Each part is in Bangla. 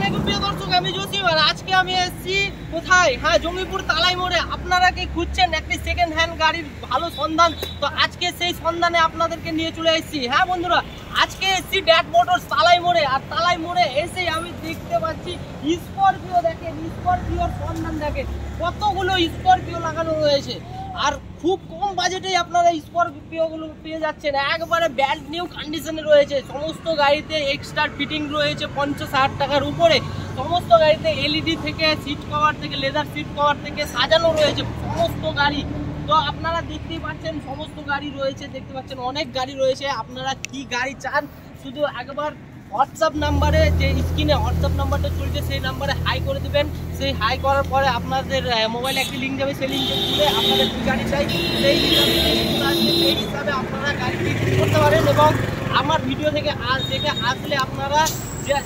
আলাইকুম প্রিয় দর্শক, আমি জসিম আর আজকে আমি এসেছি কোথায়? হ্যাঁ, জঙ্গিপুর তালাই মোড়ে। আপনারা কি খুঁজছেন একটি সেকেন্ড হ্যান্ড গাড়ির ভালো সন্ধান? তো আজকে সেই সন্ধানে আপনাদেরকে নিয়ে চলে এসেছি। হ্যাঁ বন্ধুরা, আজকে এসেছি ড্যাট মোটরস তালাই মোড়ে। আর তালাই মোড়ে এসেই আমি দেখতে পাচ্ছি স্করপিও। দেখেন স্করপিওর সন্ধান, দেখেন কতগুলো স্করপিও লাগানো রয়েছে। আর খুব কম বাজেটেই আপনারা স্করপিওগুলো পেয়ে যাচ্ছেন, একবারে ব্র্যান্ড নিউ কন্ডিশনে রয়েছে। সমস্ত গাড়িতে এক্সট্রা ফিটিং রয়েছে 50,000 টাকার উপরে। সমস্ত গাড়িতে এলইডি থেকে সিট কভার থেকে লেদার সিট কভার থেকে সাজানো রয়েছে সমস্ত গাড়ি। তো আপনারা দেখতেই পাচ্ছেন সমস্ত গাড়ি রয়েছে, দেখতে পাচ্ছেন অনেক গাড়ি রয়েছে। আপনারা কি গাড়ি চান শুধু একবার হোয়াটসঅ্যাপ নাম্বারে, যে স্ক্রিনে হোয়াটসঅ্প নাম্বারটা চলছে সেই নাম্বারে হাই করে দেবেন। সেই হাই করার পরে আপনাদের মোবাইলে একটি লিঙ্ক যাবে, সেই লিঙ্কে খুলে আপনাদের কী গাড়ি চাই সেই হিসাবে আপনারা গাড়িটি বুক করতে পারেন। এবং আমার ভিডিও থেকে দেখে আসলে আপনারা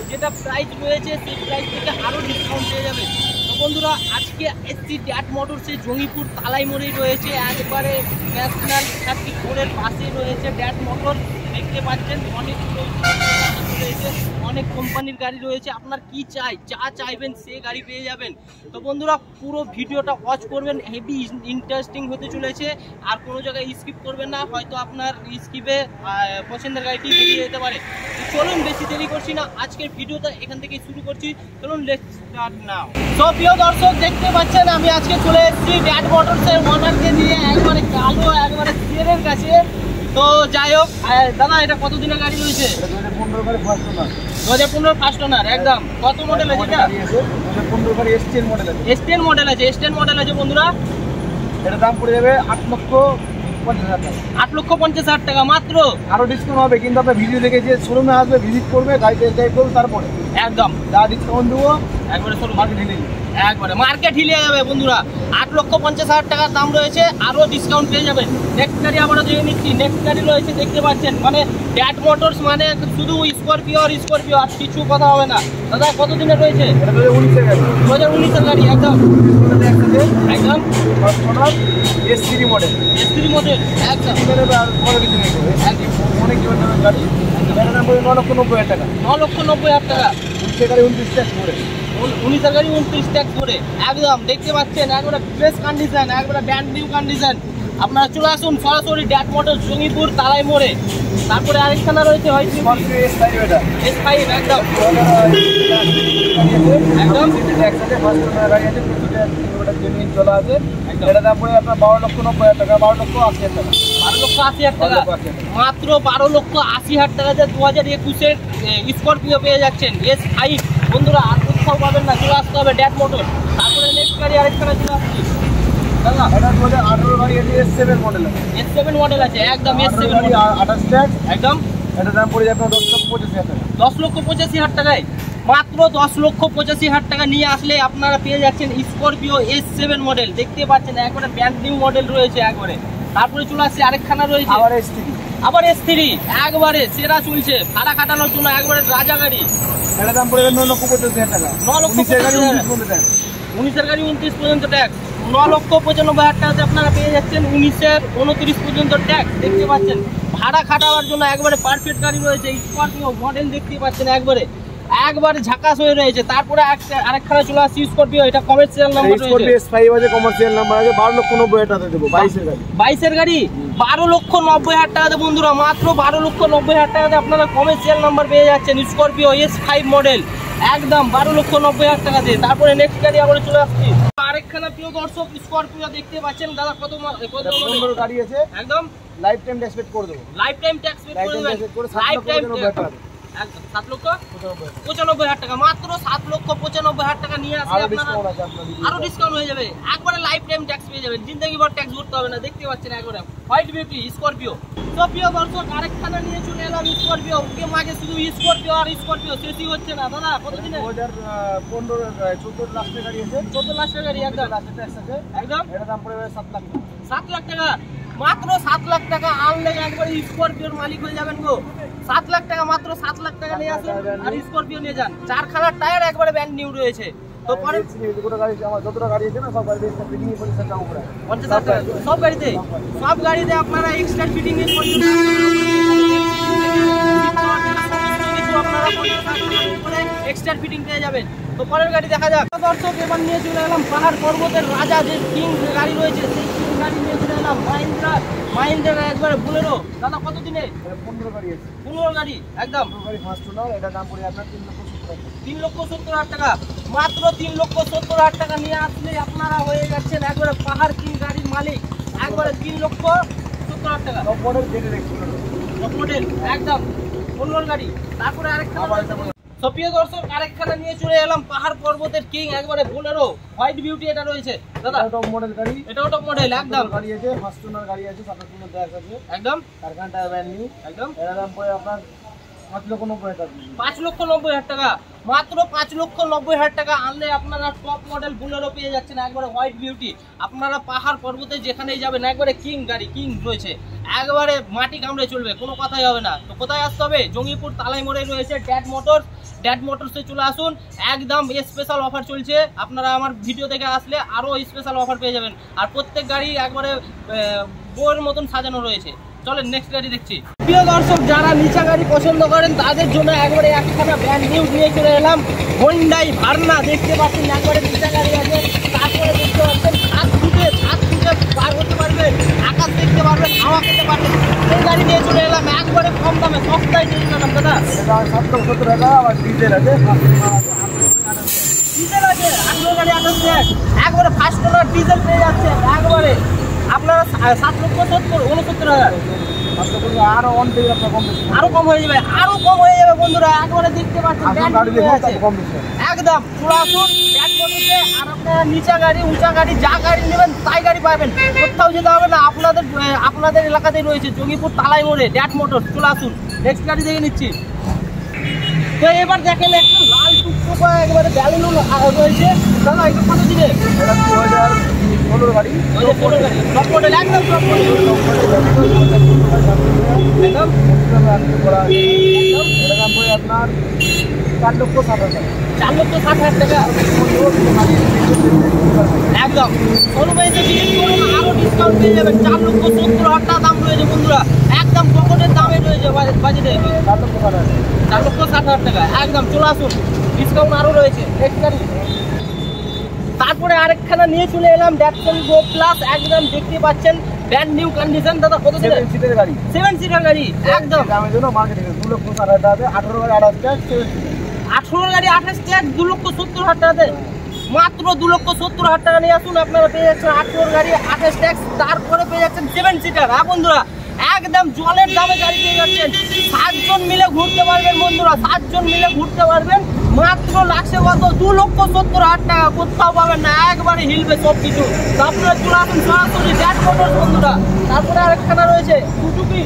যেটা প্রাইস রয়েছে সেই প্রাইস থেকে আরও ডিসকাউন্ট পেয়ে যাবেন। তো বন্ধুরা, আজকে এসছি ড্যাট মোটরসে, জঙ্গিপুর তালাই মোড়েই রয়েছে, একবারে ন্যাশনাল 34-এর পাশেই রয়েছে ড্যাট মোটর। দেখতে পাচ্ছেন অনেকগুলো রয়েছে, অনেক কোম্পানির গাড়ি রয়েছে। আপনার কি চাই, যা চাইবেন সে গাড়ি পেয়ে যাবেন। তো বন্ধুরা, পুরো ভিডিওটা ওয়াচ করবেন, হেভি ইন্টারেস্টিং হতে চলেছে। আর কোনো জায়গায় স্কিপ করবেন না, হয়তো আপনার স্কিপে পছন্দের গাড়িটি বেরিয়ে যেতে পারে। চলুন, বেশি দেরি করছি না, আজকের ভিডিওটা এখান থেকেই শুরু করছি। চলুন, লেটস স্টার্ট নাও। তো প্রিয় দর্শক, দেখতে পাচ্ছেন আমি আজকে চলে এসেছি ড্যাট মোটরসের ওনারকে নিয়ে, একবারে কালো একবারে সিয়ারের কাছে। তো যাই হোক দাদা, এটা কত দিনের গাড়ি রয়েছে? 2015 ফার্স্ট ওনার। একদম কত মডেল আছে এটা? 2015 গাড়ি এসটেন মডেল আছে। এসটেন মডেল আছে, এসটেন মডেল আছে বন্ধুরা। এটা দাম পড়ে যাবে 8,50,000 টাকা। 8,50,000 টাকা মাত্র। আরো ডিসকাউন্ট হবে, কিন্তু আপনার ভিডিও দেখে যে শোরুমে আসবে, ভিজিট করবে, গাড়িতে যাই করবে, তারপরে একদম যা ডিসকাউন্ট দেবো একবারে শোরুম মার্কেট হিলে একবারে মার্কেট হিলে যাবে বন্ধুরা। 8,50,000 টাকার দাম রয়েছে, আরও ডিসকাউন্ট পেয়ে যাবেন। নেক্সট গাড়ি আমরা দেখে নিচ্ছি। নেক্সট গাড়ি রয়েছে, দেখতে পাচ্ছেন মানে ড্যাট মোটরস মানে শুধু স্করপিও আর স্করপিও, আর কিছু কথা হবে না। দাদা কত দিনের রয়েছে? 2019 গাড়ি। 2019 গাড়ি। একদম একদম S3 মডেল। S3 মডেল একদম অনেক জীবনের গাড়ি। এটার দাম পড়বে 9,90,000 টাকা। 9,90,000 টাকা। 19 গাড়ি 29 ট্যাক্স ভরে। 19 গাড়ি 29 ট্যাক্স ভরে। একদম দেখতে পাচ্ছেন একবারে ফ্রেশ কন্ডিশন, একবারে ব্র্যান্ড নিউ কন্ডিশন। আপনারা চলে আসুন সরাসরি ড্যাট মোটরস জঙ্গিপুর তালাই মোড়ে। তারপরে আরেকখানা রয়েছে হয়তো S5 এটা। S5 একদম একদম ট্যাক্স আছে, ফার্স্ট ওনার গাড়ি আছে, প্রতিটা কিলোমিটার জেনুইন চলা আছে। এটা দাম পড়ে আপনার 12,90,000 টাকা, 12,80,000 টাকা। 12,80,000 টাকা মাত্র। 12,80,000 টাকাতে 2021-এর স্করপিও পেয়ে যাচ্ছেন S5 বন্ধুরা। আর কোথাও পাবেন না, চলে আসতে হবে ড্যাট মোটর। তারপরে নেক্সট গাড়ি আরেকখানা চলে আসছি দাদা। এটা 2018 গাড়ি আছে, S7 মডেল আছে। S7 মডেল আছে একদম। S7 গাড়ি 28 ট্যাক্স একদম। এটা দাম পড়ে যাবে 10,85,000 টাকা। 10,85,000 টাকায় মাত্র। 10,85,000 টাকা নিয়ে আসলে আপনারা পেয়ে যাচ্ছেন স্করপিও S7 মডেল। দেখতে পাচ্ছেন একবারে ব্র্যান্ড নিউ মডেল রয়েছে একবারে। তারপরে চলে আসছে আরেকখানা রয়েছে আবার S3 একবারে সেরা চলছে, ভাড়া কাটানোর জন্য একবারে রাজা গাড়ি। এটা দাম পড়ে যাবে 9,95,000 টাকা। 9,95,000 গাড়ি 19 পর্যন্ত ট্যাক্স। 19-এর গাড়ি 29 পর্যন্ত ট্যাক্স। 9,95,000 টাকাতে আপনারা পেয়ে যাচ্ছেন 19-এর 29 পর্যন্ত ট্যাক্স। দেখতে পাচ্ছেন ভাড়া খাটাবার জন্য একবারে পারফেক্ট গাড়ি রয়েছে। স্করপিও মডেল দেখতে পাচ্ছেন একবারে ঝাকাস হয়ে রয়েছে। তারপরে আরেকখানা চলে আসছে স্করপিও, এটা কমার্শিয়াল নাম্বার রয়েছে। স্করপিও S5 আছে, কমার্শিয়াল নাম্বার আছে। 12,90,000 টাকা দেবো। 22-এর গাড়ি। 22-এর গাড়ি 12,90,000 টাকাতে বন্ধুরা, মাত্র 12,90,000 টাকাতে আপনারা কমার্শিয়াল নাম্বার পেয়ে যাচ্ছেন স্করপিও S5 মডেল একদম 12,90,000 টাকাতে। তারপরে নেক্সট গাড়ি আমরা চলে আসছি আরেকখানা প্রিয় দর্শক স্করপিও দেখতে পাচ্ছেন। দাদা কত গাড়ি আছে একদম লাইফ টাইম ট্যাক্স পেড করে দেবো। লাইফ টাইম ট্যাক্স পেড করে দেবেন। লাইফ টাইম 7,95,000 টাকা মাত্র। 7,95,000 টাকা নিয়ে আসলে আপনারা আরো ডিসকাউন্ট হয়ে যাবে। একবারে লাইফ টাইম ট্যাক্স পেয়ে যাবেন, জিন্দেগি ভর ট্যাক্স ভরতে হবে না। দেখতে পাচ্ছেন একবারে হোয়াইট বিউটি স্করপিও। তো প্রিয় দর্শক, আরেকখানা নিয়ে চলে এলাম স্করপিও। ওকে মাঝে শুধু স্করপিও আর স্করপিও শেষই হচ্ছে না। দাদা কত দিনে? 2015 14 লাস্টের গাড়ি আছে। 14 লাস্টের গাড়ি একদম লাস্টের ট্যাক্স আছে একদম। এটা দাম পড়ে যাবে 7 লাখ টাকা। 7 লাখ টাকা মাত্র। 7 লাখ টাকা আনলে একবারে স্করপিওর মালিক হয়ে যাবেন গো। 7 লাখ টাকা মাত্র। 7 লাখ টাকা নিয়ে আসুন আর স্করপিও নিয়ে যান। 4খানার টায়ার একবারে ব্র্যান্ড নিউ রয়েছে। তো পরে যতটা গাড়ি আছে না সব গাড়িতে ফিটিং 50,000 টাকা উপরে। 50,000 টাকা সব গাড়িতে আপনারা এক্সট্রা ফিটিং এর পর্যন্ত আপনারা 50,000 টাকার উপরে এক্সট্রা ফিটিং পেয়ে যাবেন। তো পরের গাড়ি দেখা যাক। দর্শক এবার নিয়ে চলে এলাম পাহাড় পর্বতের রাজা যে কিং গাড়ি রয়েছে সেই কিং গাড়ি নিয়ে চলে এলাম মাহিন্দ্রা একবারে বুলেরো। দাদা কত দিনে? 15 গাড়ি আছে। 15 গাড়ি একদম। 15 গাড়ি ফার্স্ট ওনার, এটা দাম পড়ে আপনার 3,70,000 টাকা। মাত্র 3,70,000 টাকা নিয়ে আসলে আপনারা হয়ে যাচ্ছেন একবারে পাহাড় কিং গাড়ির মালিক। একবারে 3,70,000 টাকা। টপ মডেল যেটা দেখুন, টপ মডেল একদম 15 গাড়ি। তারপরে আরেকটা প্রিয় দর্শক আরেকখানা নিয়ে চলে এলাম পাহাড় পর্বতের কিং একবারে বোলেরো হোয়াইট বিউটি এটা রয়েছে দাদা। টপ মডেল গাড়ি, এটাও টপ মডেল একদম। গাড়ি আছে ফার্স্ট ওনার গাড়ি আছে, 27 ব্যাগ আছে একদম। কারখানাটা ব্র্যান্ড নিউ একদম। এর দাম পড়ে আপনার 5,90,000 টাকা। 5,90,000 টাকা। মাত্র 5,90,000 টাকা আনলে আপনারা টপ মডেল বুলেরো পেয়ে যাচ্ছেন একবারে হোয়াইট বিউটি। আপনারা পাহাড় পর্বতে যেখানেই যাবেন একবারে কিং গাড়ি, কিং রয়েছে একবারে মাটি কামড়ে চলবে, কোনো কথাই হবে না। তো কোথায় আসতে হবে? জঙ্গিপুর তালাই মোড়ে রয়েছে ড্যাড মোটরসে চলে আসুন। একদম স্পেশাল অফার চলছে, আপনারা আমার ভিডিও থেকে আসলে আরও স্পেশাল অফার পেয়ে যাবেন। আর প্রত্যেক গাড়ি একবারে বইয়ের মতন সাজানো রয়েছে। চলেন নেক্সট গাড়ি দেখছি। প্রিয় দর্শক যারা নিচা গাড়ি পছন্দ করেন তাদের জন্য একবারে একখানা ব্র্যান্ড নিউ নিয়ে চলে এলাম হোন্ডাই ভার্না। দেখতে পাচ্ছেন একবারে নিচা গাড়ি আছে। তারপরে দেখতে পাচ্ছেন 7 ফুটে পার হতে পারবেন, আকাশ দেখতে পারবেন, হাওয়া খেতে পারবেন। সেই গাড়ি নিয়ে চলে এলাম একবারে কম দামে, সস্তায় নিয়ে নিলাম দাদা। 770 টাকা। আবার ডিজেল আছে, ডিজেল আছে 18 গাড়ি 28 একবারে ফার্স্ট ওনার ডিজেল পেয়ে যাচ্ছে একবারে আপনারা 7,69,000। আরো অন পেয়ে আপনার কম বেশি, আরো কম হয়ে যাবে, আরো কম হয়ে যাবে বন্ধুরা। একবারে দেখতে পাচ্ছেন একদম চলে আসুন ব্যাগ মোটরসে। আর আপনারা নিচা গাড়ি উঁচা গাড়ি যা গাড়ি নেবেন তাই গাড়ি পাবেন, কোথাও যেতে হবে না। আপনাদের এলাকাতেই রয়েছে জঙ্গিপুর তালাই মোড়ে ড্যাট মোটরস। চলে আসুন নেক্সট গাড়ি দেখে নিচ্ছি। তো এবার দেখেন একটা লাল টুকটুকা একবারে ব্যালুন রয়েছে দাদা। এটা কত দিনে? এটা 2016 গাড়ি, 16 গাড়ি টপ মডেল একদম টপ মডেল একদম। এটা দাম পড়ে আপনার 4,60,000 টাকা। 4,60,000 টাকা একদম। শোরুমে ভিজিট করুন, আরো ডিসকাউন্ট পেয়ে যাবেন। 4,70,000 টাকা দাম রয়েছে বন্ধুরা, একদম পকেটের দামে রয়েছে বাজেটে। 4,60,000 টাকা একদম। চলে আসুন, ডিসকাউন্ট আরো রয়েছে। তারপরে আরেকখানা নিয়ে চলে এলাম ড্যাটসন গো প্লাস একদম। দেখতে পাচ্ছেন ব্র্যান্ড নিউ কন্ডিশন দাদা। কত দিনের? 7 সিটের গাড়ি, 7 সিটার গাড়ি একদম। দামের জন্য মার্কেটে 2,60,000 টাকা। 18 গাড়ি 28 টাকা, 18 গাড়ি 28 টাকা, 2,70,000 টাকাতে। মাত্র 2,70,000 টাকা নিয়ে আসুন, আপনারা পেয়ে যাচ্ছেন 18 গাড়ি 28 ট্যাক্স। তারপরে পেয়ে যাচ্ছেন 7 সিটার। হ্যাঁ বন্ধুরা একদম জলের দামে গাড়ি পেয়ে যাচ্ছেন। 7 জন মিলে ঘুরতে পারবেন বন্ধুরা, 7 জন মিলে ঘুরতে পারবেন। মাত্র লাগছে কত? 2,70,000 টাকা। কোথাও পাবেন না, একবারে হিলবে সব কিছু। আপনারা চলে আসুন সরাসরি ড্যাট মোটরস বন্ধুরা। তারপরে আরেকখানা রয়েছে সুজুকি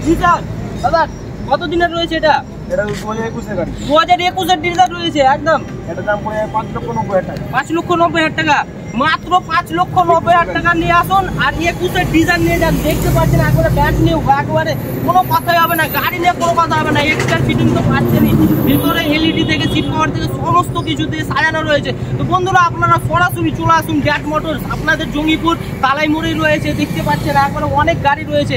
ডিজার দাদা। কত দিনের রয়েছে এটা? এটা 2021 গাড়ি, 2021 ডিজার রয়েছে একদম। এটা দাম পড়ে 5,90,000 টাকা। 5,90,000 টাকা। মাত্র 5,90,000 টাকা নিয়ে আসুন আর 21 ডিজাইন নিয়ে যান। দেখতে পাচ্ছেন একবারে ব্যান্ড নিউ, একবারে কোনো কথাই হবে না, গাড়ি নিয়ে কোনো কথা হবে না। এক্সট্রা ফিটিং তো পাচ্ছেনই, ভিতরে এলইডি থেকে সিট কভার থেকে সমস্ত কিছু দিয়ে সাজানো রয়েছে। তো বন্ধুরা আপনারা সরাসরি চলে আসুন ড্যাট মোটরস। আপনাদের জঙ্গিপুর তালাই মোড়ে রয়েছে, দেখতে পাচ্ছেন একবারে অনেক গাড়ি রয়েছে।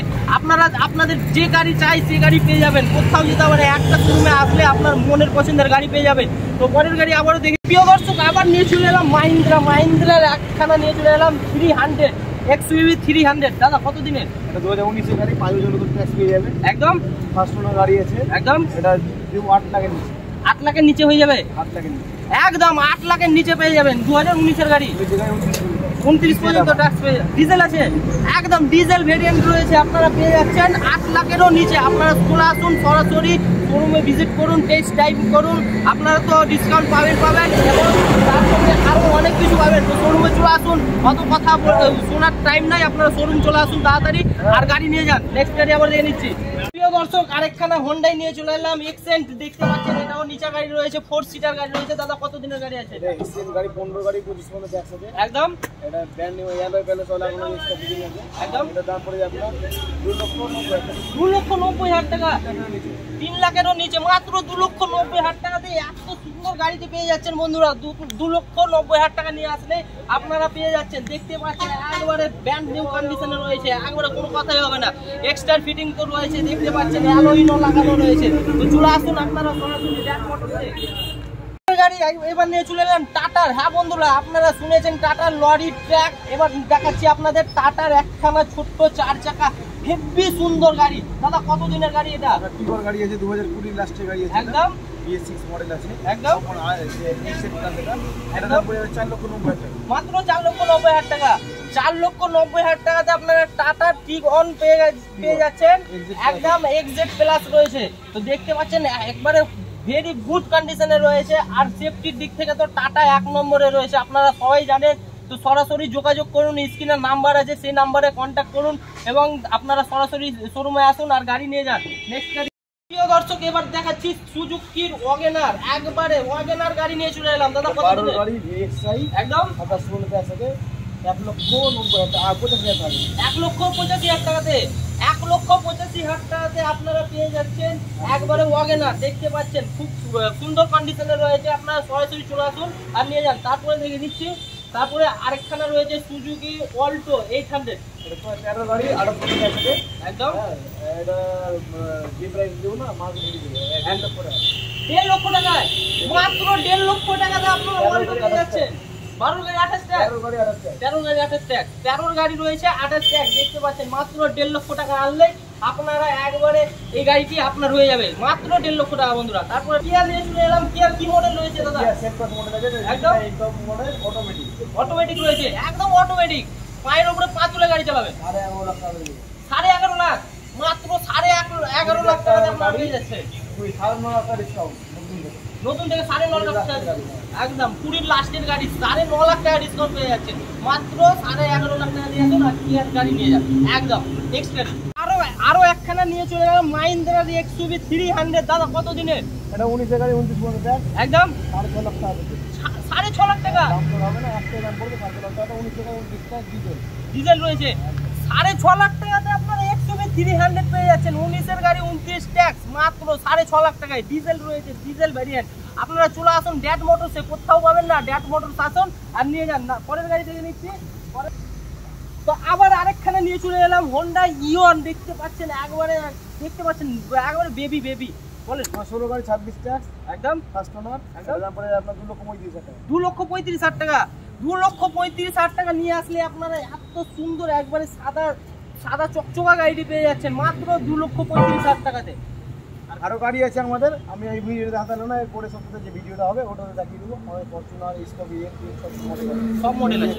আপনাদের যে গাড়ি চাই সে গাড়ি পেয়ে যাবেন, কোথাও যেতে হবে না। একটা শোরুমে আসলে আপনার মনের পছন্দের গাড়ি পেয়ে যাবেন। তো পরের গাড়ি আবারও দেখি। প্রিয় দর্শক আবার নিয়ে চলে এলাম মাহিন্দ্রার একখানা নিয়ে চলে এলাম 300 XUV 300 দাদা। কত দিনের? এটা 2019 গাড়ি, 5 জন ট্যাক্স পেয়ে যাবে একদম। ফার্স্ট ওনার গাড়ি আছে একদম। এটা 8 লাখের নিচে, 8 লাখের নিচে হয়ে যাবে 8 লাখের নিচে একদম। 8 লাখের নিচে পেয়ে যাবেন 2019 গাড়ি। 29 পর্যন্ত ট্যাক্স পেয়ে ডিজেল আছে একদম। ডিজেল ভেরিয়েন্ট রয়েছে, আপনারা পেয়ে যাচ্ছেন 8 লাখেরও নিচে। আপনারা চলে আসুন সরাসরি শোরুমে ভিজিট করুন, টেস্ট ড্রাইভ করুন। আপনারা তো ডিসকাউন্ট পাবেন এবং তার সঙ্গে আরও অনেক কিছু পাবেন। তো শোরুমে চলে আসুন, অত কথা শোনার টাইম নাই। আপনারা শোরুম চলে আসুন তাড়াতাড়ি আর গাড়ি নিয়ে যান। নেক্সট গাড়ি আবার দিয়ে নিচ্ছি। প্রিয় দর্শক আরেকখানা হোন্ডাই নিয়ে চলে এলাম এক্সেন্ট। দেখতে পাচ্ছেন এটাও নিচা গাড়ি রয়েছে, 4 সিটার গাড়ি রয়েছে দাদা। কত দিনের গাড়ি আছে? এক্সচেঞ্জ গাড়ি 15 গাড়ি 25 মধ্যে ট্যাক্স আছে একদম। এটা brand new alloy palace OLA কোনো এক্সট্রা ফিটিং আছে একদম। এটা দাম পড়ে যাবে আপনার 2,90,000 টাকা। 3 লাখেরও নিচে মাত্র 2,90,000 টাকাতে এত সুন্দর গাড়িতে পেয়ে যাচ্ছেন বন্ধুরা। 2,90,000 টাকা নিয়ে আসলে আপনারা পেয়ে যাচ্ছেন। দেখতে পাচ্ছেন একবারে ব্র্যান্ড নিউ কন্ডিশনে রয়েছে, একবারে কোনো কথাই হবে না। এক্সট্রা ফিটিং তো রয়েছে, দেখতে পাচ্ছেন অ্যালয়ও লাগানো রয়েছে। তো চলে আসুন আপনারা সরাসরি ড্যাট মোটরসে। গাড়ি এবার নিয়ে চলে এলেন টাটার। হ্যাঁ বন্ধুরা, আপনারা শুনেছেন টাটার লরি ট্রাক, এবার দেখাচ্ছি আপনাদের টাটার একখানা ছোট্ট 4 চাকা হেভি সুন্দর গাড়ি। দাদা কত দিনের গাড়ি এটা? টিগর গাড়ি আছে 2020 লাস্টের গাড়ি আছে, একদম BS6 মডেল আছে একদম এটা দাম পড়ে যাবে 4,90,000 টাকা, মাত্র 4,90,000 টাকা। 4,90,000 টাকাতে আপনারা টাটা টিগন পেয়ে যাচ্ছেন, একদম এক্সজেড প্লাস রয়েছে। তো দেখতে পাচ্ছেন একবারে ভেরি গুড কন্ডিশনে রয়েছে, আর সেফটির দিক থেকে তো টাটা 1 নম্বরে রয়েছে, আপনারা সবাই জানেন। তো সরাসরি যোগাযোগ করুন, স্ক্রিনের নাম্বার আছে সেই নাম্বারে কন্ট্যাক্ট করুন এবং আপনারা সরাসরি শোরুমে আসুন আর গাড়ি নিয়ে যান। নেক্সট গাড়ি প্রিয় দর্শক, এবার দেখাচ্ছি সুজুকির ওয়াগনার। একবারে ওয়াগনার গাড়ি নিয়ে চলে এলাম। দাদা কত দিনের গাড়ি VXI একদম 27 আছে 1,90,000 টাকা, 1,85,000 টাকাতে 1,85,000 টাকাতে আপনারা পেয়ে যাচ্ছেন একবারে ওয়াগনার। দেখতে পাচ্ছেন খুব সুন্দর কন্ডিশনে রয়েছে, আপনারা সরাসরি চলে আসুন আর নিয়ে যান। তারপরে দেখে দিচ্ছি, তারপরে আরেকখানা রয়েছে সুজুকি অল্টো 800। এটা 13 গাড়ি 28 টাকা আছে একদম এটা যে প্রাইস দেব না মাল দিয়ে দেব 1 লক্ষ টাকা, 1.5 লক্ষ টাকায়, মাত্র 1.5 লক্ষ টাকাতে আপনারা অল্টো পেয়ে যাচ্ছেন। 12 গাড়ি 28 টাকা, 13 গাড়ি 28 টাকা, 13 গাড়ি 28 টাকা, 13 গাড়ি রয়েছে 28 টাকা। দেখতে পাচ্ছেন মাত্র 1.5 লক্ষ টাকা আনলে আপনারা একবারে এই গাড়িটি আপনার হয়ে যাবে মাত্র 1.5 লক্ষ টাকা বন্ধুরা। তারপরে কিয়ার নিয়ে চলে এলাম। কিয়ার কি মডেল রয়েছে দাদা? সেলফ মডেল আছে একদম একদম মডেল অটোমেটিক, অটোমেটিক রয়েছে, একদম অটোমেটিক। পায়ের উপরে পা তুলে গাড়ি চালাবেন। 11.5 লাখ টাকা দিয়ে 11.5 লাখ, মাত্র 11.5 লাখ টাকাতে আপনারা পেয়ে যাচ্ছে। তুই 9.5 টাকা ডিসকাউন্ট নতুন থেকে 9.5 লাখ টাকা, একদম 20 লাস্টের গাড়ি 9.5 লাখ টাকা ডিসকাউন্ট পেয়ে যাচ্ছে। মাত্র 11.5 লাখ টাকা দিয়ে আসুন আর কিয়ার গাড়ি নিয়ে যান একদম। নেক্সট গাড়ি আরো একখানা নিয়ে চলে গেলাম, মাহিন্দ্রার XUV 300। দাদা কত দিনের? এটা 19 গাড়ি 29 মডেল দেখ একদম 6.5 লাখ টাকা দিতে 6.5 লাখ টাকা দাম তো হবে না, একটা দাম পড়বে 7 লাখ টাকা, 19 টাকা 29 টাকা ডিজেল ডিজেল রয়েছে। 6.5 লাখ টাকাতে আপনারা XUV 300 পেয়ে যাচ্ছেন। 19-এর গাড়ি 29 ট্যাক্স, মাত্র 6.5 লাখ টাকায় ডিজেল রয়েছে, ডিজেল ভ্যারিয়েন্ট। আপনারা চলে আসুন ড্যাট মোটরসে, কোথাও পাবেন না, ড্যাট মোটরস আসুন আর নিয়ে যান। না পরের গাড়ি থেকে নিচ্ছি। তো আবার আরেকখানে নিয়ে চলে এলাম, হোন্ডা ইয়ন। দেখতে পাচ্ছেন একবারে বেবি বলেন। 16 গাড়ি 26 ট্যাক্স একদম ফার্স্ট ওনার, একদম দাম পড়ে আপনার 2,35,000 টাকা, 2,35,000 টাকা। 2,35,000 টাকা নিয়ে আসলে আপনারা এত সুন্দর একবারে সাদা চকচকা গাড়িটি পেয়ে যাচ্ছেন মাত্র 2,35,000 টাকাতে। আরো গাড়ি আছে আমাদের, আমি এই ভিডিওতে দেখালাম না, এরপরে সবথেকে যে ভিডিওটা হবে ওটাতে দেখিয়ে দেবো। আমাদের ফরচুনার স্কপি সব মডেল আছে।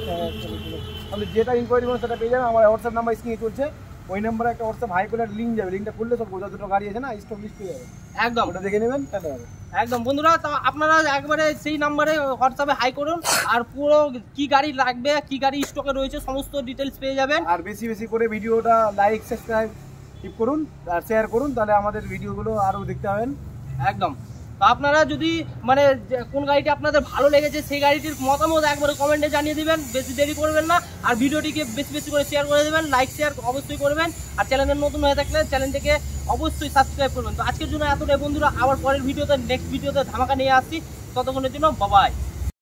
আপনি যেটা ইনকোয়ারি করবেন সেটা পেয়ে যাবেন। আমার হোয়াটসঅ্যাপ নাম্বার স্ক্রিনে চলছে, ওই নাম্বারে একটা হোয়াটসঅ্যাপ হাই করে লিঙ্ক যাবে, লিঙ্কটা খুললে সব যত গাড়ি আছে না স্টক লিস্ট পেয়ে যাবে, একদম ওটা দেখে নেবেন তাহলে হবে একদম। বন্ধুরা তো আপনারা একবারে সেই নাম্বারে হোয়াটসঅ্যাপে হাই করুন আর পুরো কি গাড়ি লাগবে, কি গাড়ি স্টকে রয়েছে সমস্ত ডিটেলস পেয়ে যাবেন। আর বেশি বেশি করে ভিডিওটা লাইক সাবস্ক্রাইব করুন আর শেয়ার করুন, তাহলে আমাদের ভিডিওগুলো আরও দেখতে পাবেন। একদম। তো আপনারা যদি মানে কোন গাড়িটি আপনাদের ভালো লেগেছে সেই গাড়িটির মতামত একবারে কমেন্টে জানিয়ে দিবেন, বেশি দেরি করবেন না। আর ভিডিওটিকে বেশি বেশি করে শেয়ার করে দেবেন, লাইক শেয়ার অবশ্যই করবেন। আর চ্যানেলে নতুন হয়ে থাকলে চ্যানেলটিকে অবশ্যই সাবস্ক্রাইব করবেন। তো আজকের জন্য এতটাই বন্ধুরা, আবার পরের ভিডিওতে নেক্সট ভিডিওতে ধামাকা নিয়ে আসছি। ততক্ষণের জন্য বাবাই।